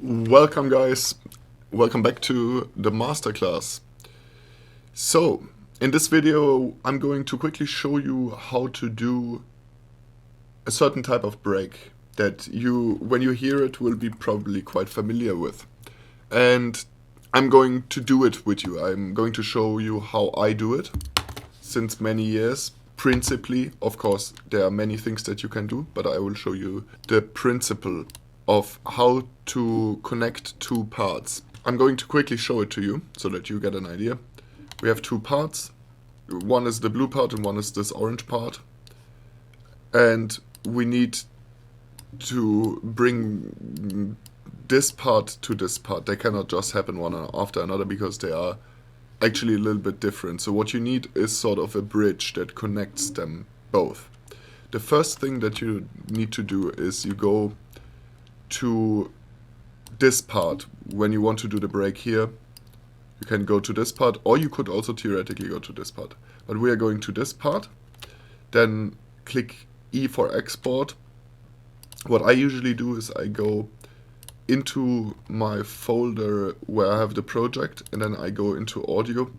Welcome guys, welcome back to the masterclass. So, in this video I'm going to quickly show you how to do a certain type of break that you, when you hear it, will be probably quite familiar with. And I'm going to do it with you. I'm going to show you how I do it since many years. Principally, of course, there are many things that you can do, but I will show you the principle of how to connect two parts. I'm going to quickly show it to you so that you get an idea. We have two parts. One is the blue part and one is this orange part. And we need to bring this part to this part. They cannot just happen one after another because they are actually a little bit different. So what you need is sort of a bridge that connects them both. The first thing that you need to do is you go to this part. When you want to do the break here, you can go to this part, or you could also theoretically go to this part. But we are going to this part. Then click E for export. What I usually do is I go into my folder where I have the project, and then I go into audio,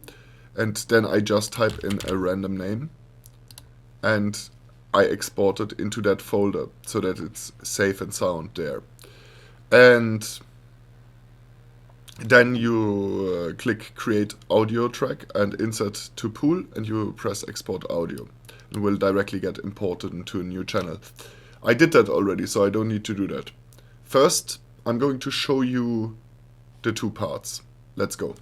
and then I just type in a random name and I export it into that folder so that it's safe and sound there. And then you click create audio track and insert to pool, and you press export audio, and will directly get imported into a new channel. I did that already, so I don't need to do that. First, I'm going to show you the two parts. Let's go.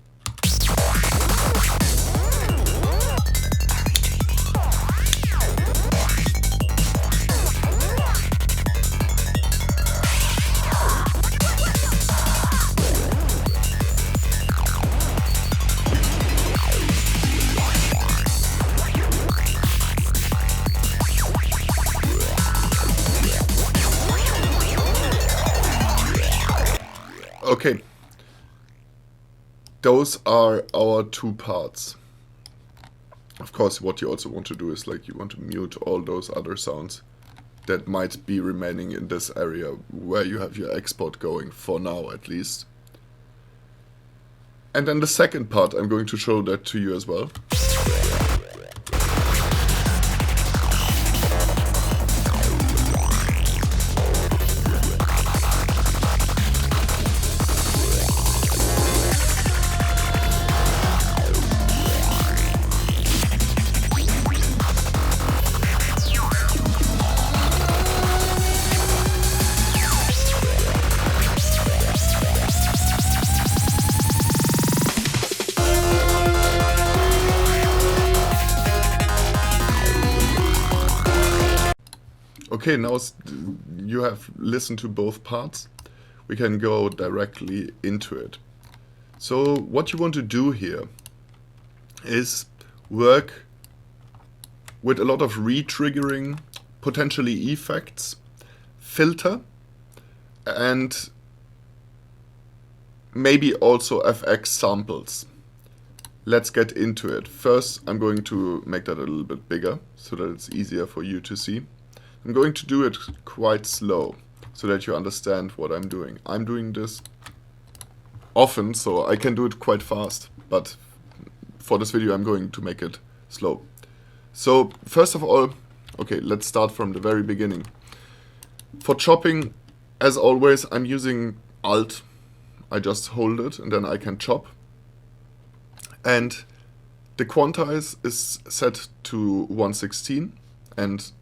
Okay, those are our two parts. Of course, what you also want to do is like you want to mute all those other sounds that might be remaining in this area where you have your export going, for now at least. And then the second part, I'm going to show that to you as well. Okay, now you have listened to both parts. We can go directly into it. So what you want to do here is work with a lot of re-triggering, potentially effects, filter, and maybe also FX samples. Let's get into it. First, I'm going to make that a little bit bigger so that it's easier for you to see. I'm going to do it quite slow so that you understand what I'm doing. I'm doing this often, so I can do it quite fast, but for this video I'm going to make it slow. So first of all, okay, let's start from the very beginning. For chopping, as always, I'm using Alt. I just hold it and then I can chop. And the quantize is set to 116 and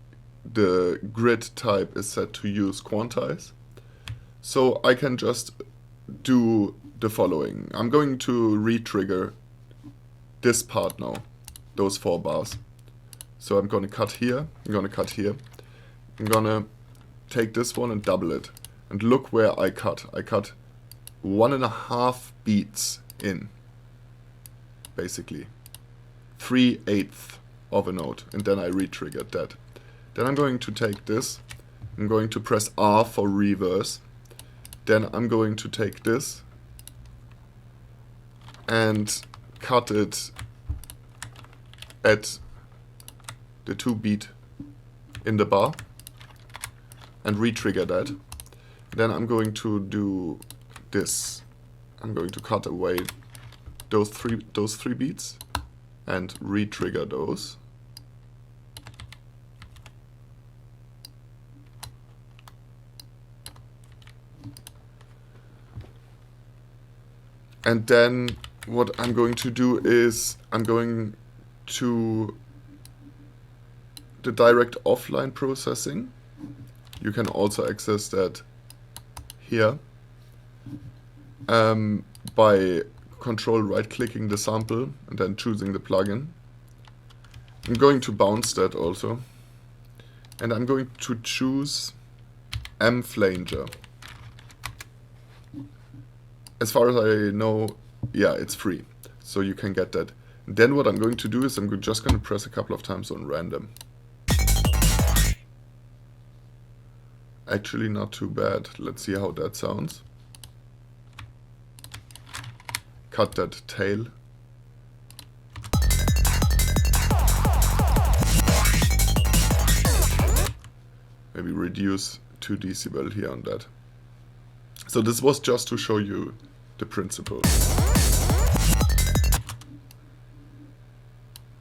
the grid type is set to use quantize. So I can just do the following. I'm going to re-trigger this part now, those 4 bars. So I'm going to cut here, I'm going to cut here. I'm going to take this one and double it. And look where I cut. I cut 1.5 beats in, basically. 3/8 of a note, and then I re-triggered that. Then I'm going to take this, I'm going to press R for reverse, then I'm going to take this and cut it at the 2 beat in the bar and re-trigger that. Then I'm going to do this. I'm going to cut away those three beats and re-trigger those. And then what I'm going to do is I'm going to the direct offline processing. You can also access that here by control right clicking the sample and then choosing the plugin. I'm going to bounce that also, and I'm going to choose mFlanger. As far as I know, yeah, it's free, so you can get that. Then what I'm going to do is I'm just going to press a couple of times on random. Actually not too bad. Let's see how that sounds. Cut that tail. Maybe reduce 2 decibel here on that. So this was just to show you the principle.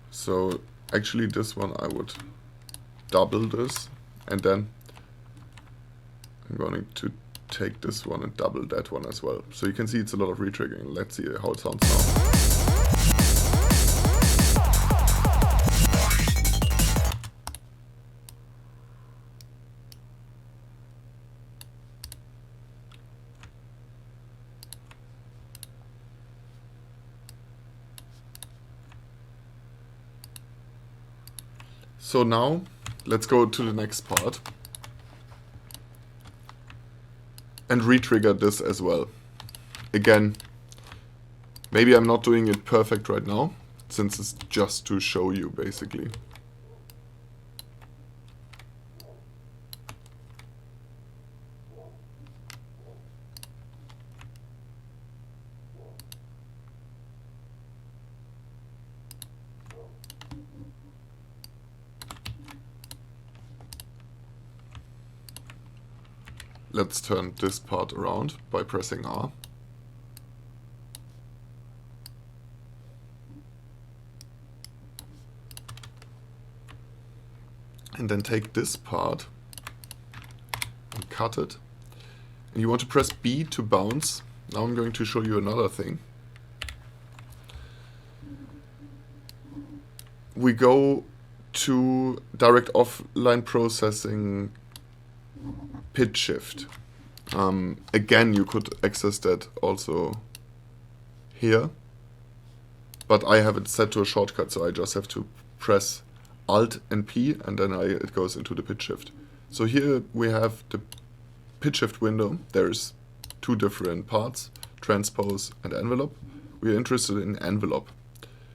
So actually this one I would double this, and then I'm going to take this one and double that one as well. So you can see it's a lot of retriggering. Let's see how it sounds now. So now let's go to the next part and re-trigger this as well. Again, maybe I'm not doing it perfect right now, since it's just to show you basically. Let's turn this part around by pressing R. And then take this part and cut it. And you want to press B to bounce. Now I'm going to show you another thing. We go to direct offline processing pitch shift. Again, you could access that also here, but I have it set to a shortcut, so I just have to press Alt and P, and then it goes into the pitch shift. So here we have the pitch shift window. There's two different parts, transpose and envelope. We're interested in envelope.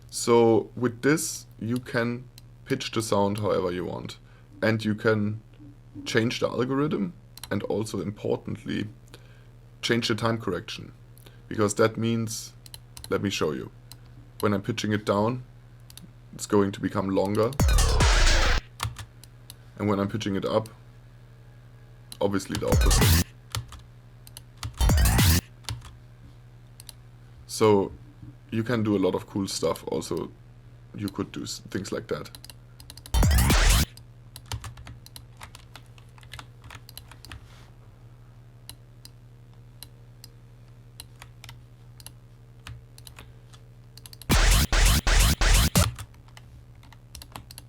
So with this, you can pitch the sound however you want, and you can change the algorithm, and also importantly change the time correction, because that means, let me show you, when I'm pitching it down it's going to become longer, and when I'm pitching it up, obviously the opposite. So you can do a lot of cool stuff. Also you could do things like that.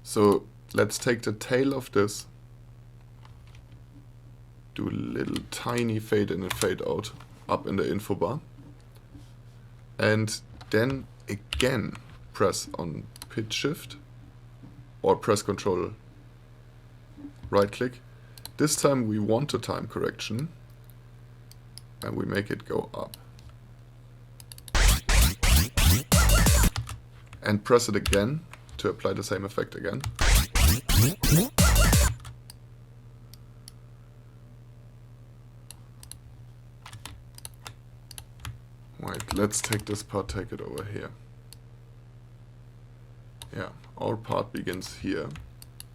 So let's take the tail of this, do a little tiny fade in and fade out up in the info bar, and then again press on pitch shift or press Control right click. This time we want a time correction and we make it go up. And press it again to apply the same effect again. Wait, let's take this part, take it over here. Yeah, our part begins here.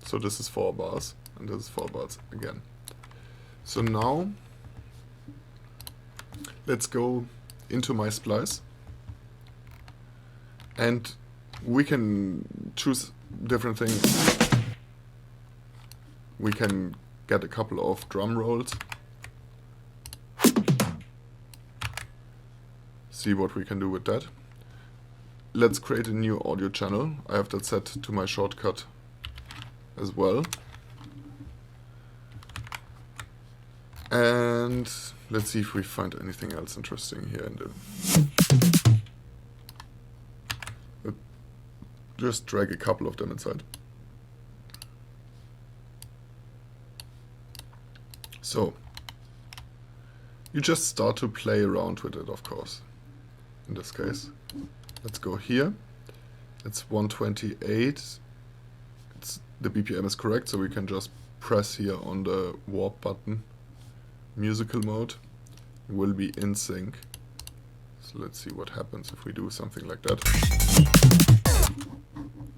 So this is 4 bars, and this is 4 bars again. So now, let's go into my splice. And we can choose different things. We can get a couple of drum rolls. See what we can do with that. Let's create a new audio channel. I have that set to my shortcut as well. And let's see if we find anything else interesting here in the... Just drag a couple of them inside. So, you just start to play around with it, of course. In this case, let's go here. It's 128. The BPM is correct, so we can just press here on the warp button. Musical mode will be in sync. So let's see what happens if we do something like that.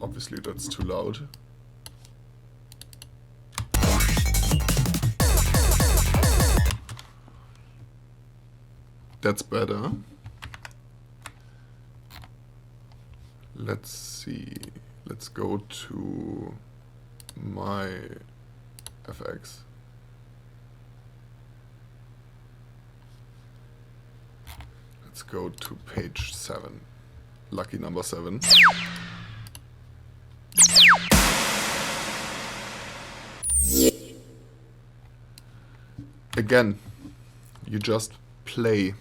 Obviously that's too loud. That's better. Let's see. Let's go to my FX. Let's go to page 7. Lucky number 7. Again, you just play.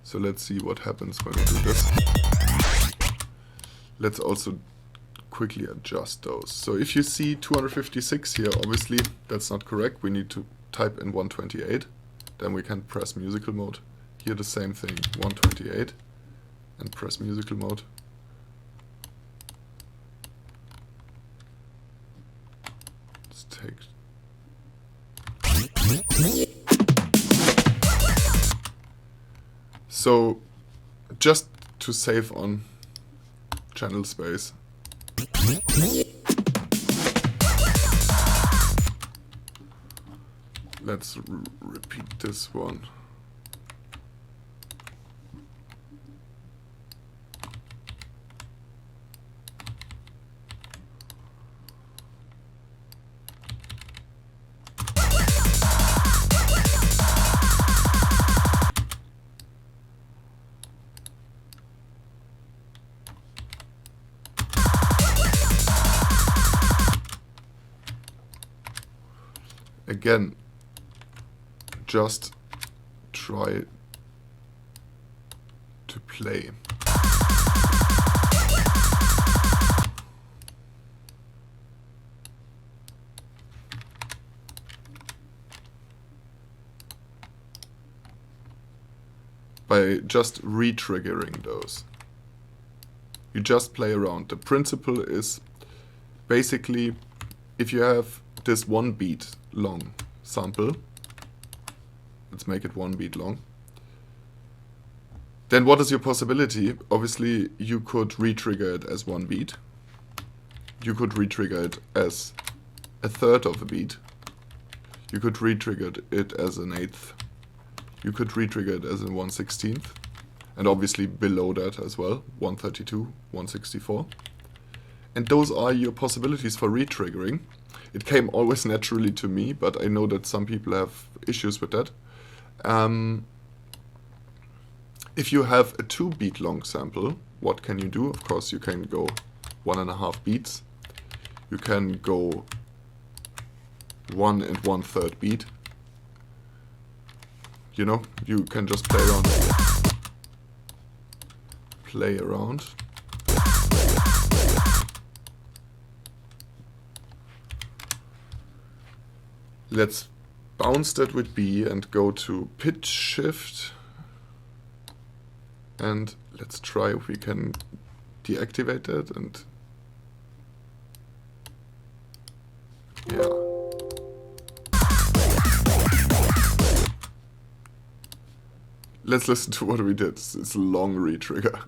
So let's see what happens when we do this. Let's also quickly adjust those. So if you see 256 here, obviously that's not correct. We need to type in 128. Then we can press musical mode. Here the same thing, 128, and press musical mode. Let's take... So, just to save on channel space. Let's repeat this one. Again, just try to play. By just re-triggering those. You just play around. The principle is basically if you have this 1 beat long sample, let's make it 1 beat long, then what is your possibility? Obviously you could re-trigger it as 1 beat, you could re-trigger it as a third of a beat, you could re-trigger it as an eighth, you could re-trigger it as a 1/16th, and obviously below that as well, 132, 164. And those are your possibilities for re-triggering. It came always naturally to me, but I know that some people have issues with that. If you have a 2 beat long sample, what can you do? Of course, you can go 1.5 beats. You can go 1 1/3 beat. You know, you can just play around. Play around. Let's bounce that with B and go to pitch shift. And let's try if we can deactivate that and yeah. Let's listen to what we did. It's a long re-trigger.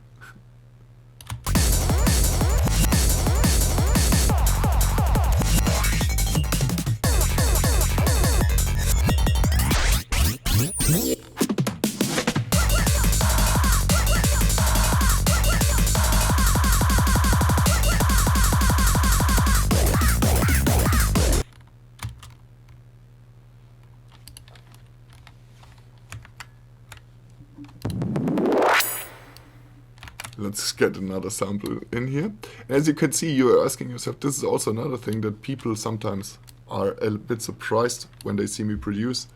Let's get another sample in here. As you can see, you are asking yourself, this is also another thing that people sometimes are a bit surprised when they see me produce,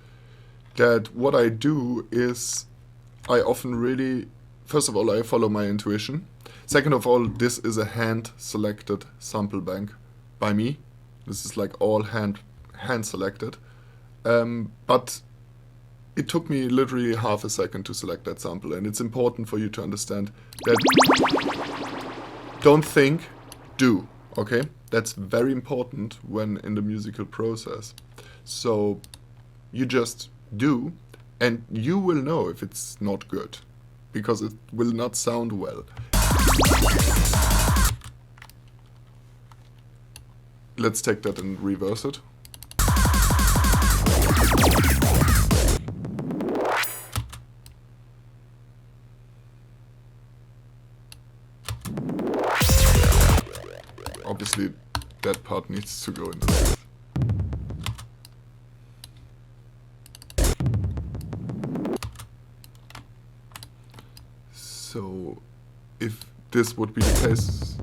that what I do is I often really, first of all, I follow my intuition. Second of all, this is a hand-selected sample bank by me. This is like all hand-selected. But it took me literally half a second to select that sample, and it's important for you to understand that don't think, do, okay? That's very important when in the musical process. So you just do, and you will know if it's not good, because it will not sound well. Let's take that and reverse it. Obviously, that part needs to go in the So, if this would be the case,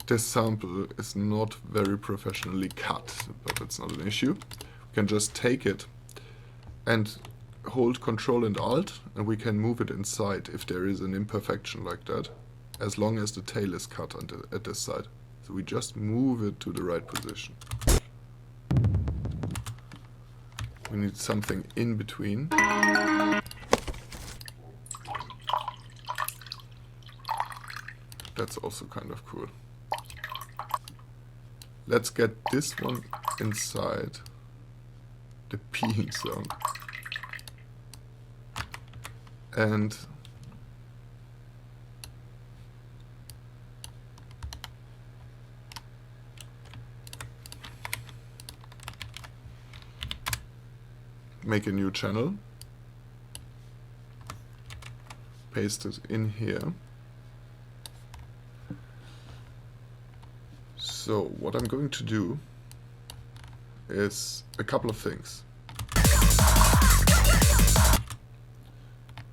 this sample is not very professionally cut, but it's not an issue. We can just take it and hold Control and Alt, and we can move it inside if there is an imperfection like that, as long as the tail is cut at this side. So we just move it to the right position. We need something in between. That's also kind of cool. Let's get this one inside the peeing sound. And make a new channel, paste it in here. So what I'm going to do is a couple of things.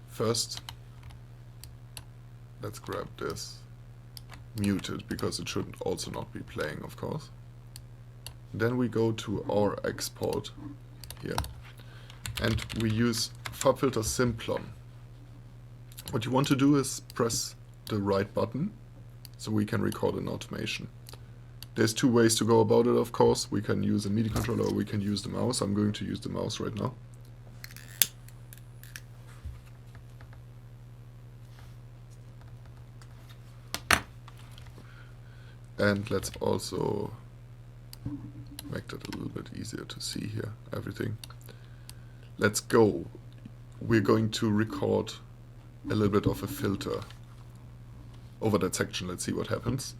First, let's grab this, mute it, because it should also not be playing, of course. Then we go to our export here, and we use FabFilter Simplon. What you want to do is press the right button, so we can record an automation. There's two ways to go about it, of course. We can use a MIDI controller or we can use the mouse. I'm going to use the mouse right now. And let's also make that a little bit easier to see here, everything. Let's go. We're going to record a little bit of a filter over that section. Let's see what happens.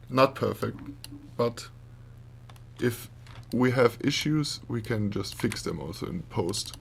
Not perfect, but if we have issues, we can just fix them also in post.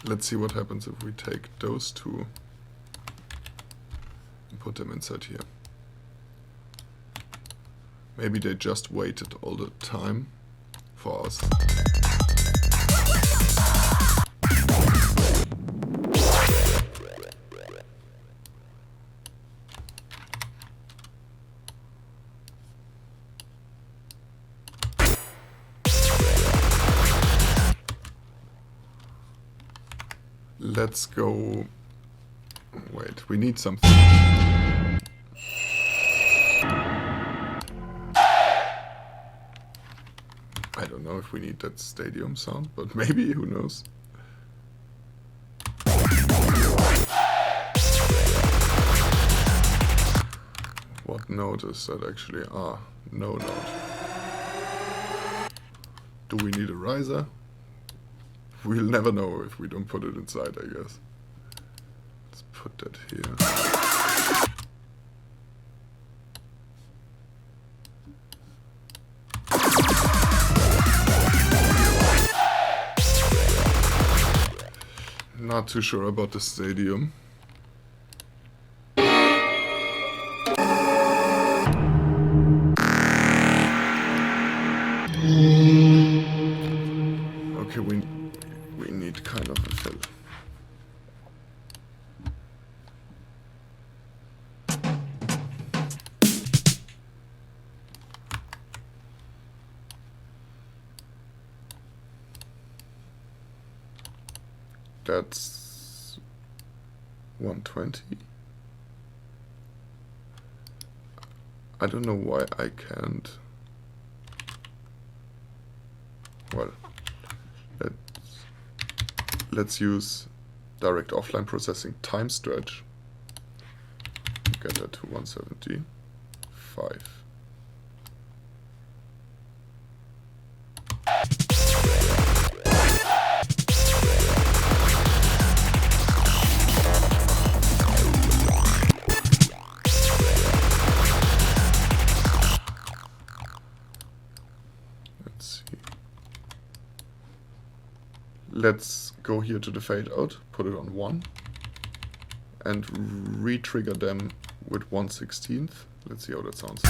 Let's see what happens if we take those two and put them inside here. Maybe they just waited all the time for us. let's go. Wait, we need something. I don't know if we need that stadium sound, but maybe, who knows. What note is that actually? Ah, no note. Do we need a riser? We'll never know if we don't put it inside, I guess. Let's put that here. Not too sure about the stadium. Okay, we need kind of a fill. That's 120. I don't know why I can't. Well, let's use direct offline processing time stretch. Get that to 175. Let's go here to the fade out, put it on 1, and re-trigger them with 1/16. Let's see how that sounds.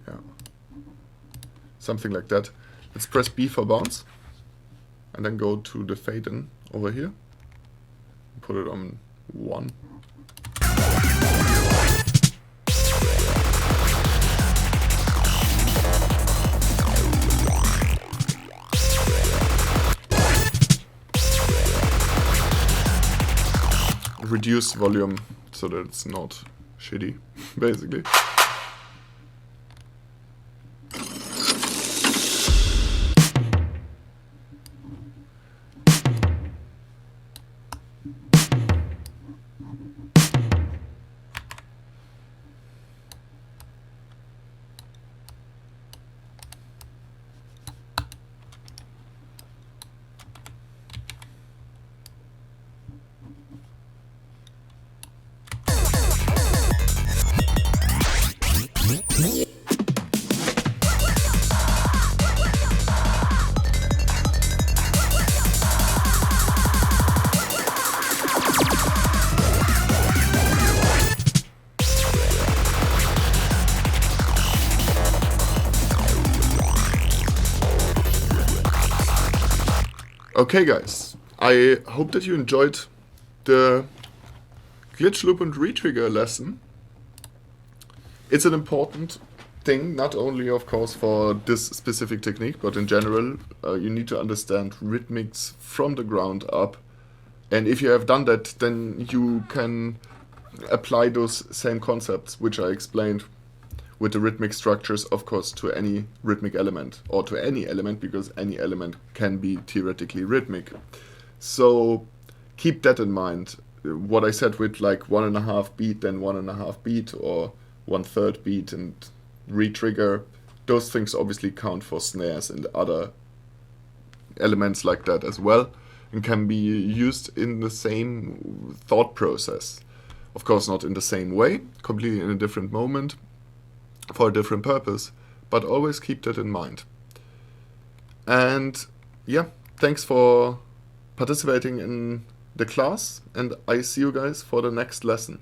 Yeah. Something like that. Let's press B for bounce, and then go to the fade in over here, put it on 1. Reduce volume so that it's not shitty, basically. Okay guys, I hope that you enjoyed the glitch loop and retrigger lesson. It's an important thing, not only of course for this specific technique, but in general. You need to understand rhythmics from the ground up, and if you have done that, then you can apply those same concepts which I explained with the rhythmic structures, of course, to any rhythmic element, or to any element, because any element can be theoretically rhythmic. So keep that in mind. What I said with like 1.5 beat, then 1.5 beat, or 1/3 beat and re-trigger, those things obviously count for snares and other elements like that as well, and can be used in the same thought process. Of course, not in the same way, completely in a different moment, for a different purpose, but always keep that in mind. And yeah, thanks for participating in the class, and I see you guys for the next lesson.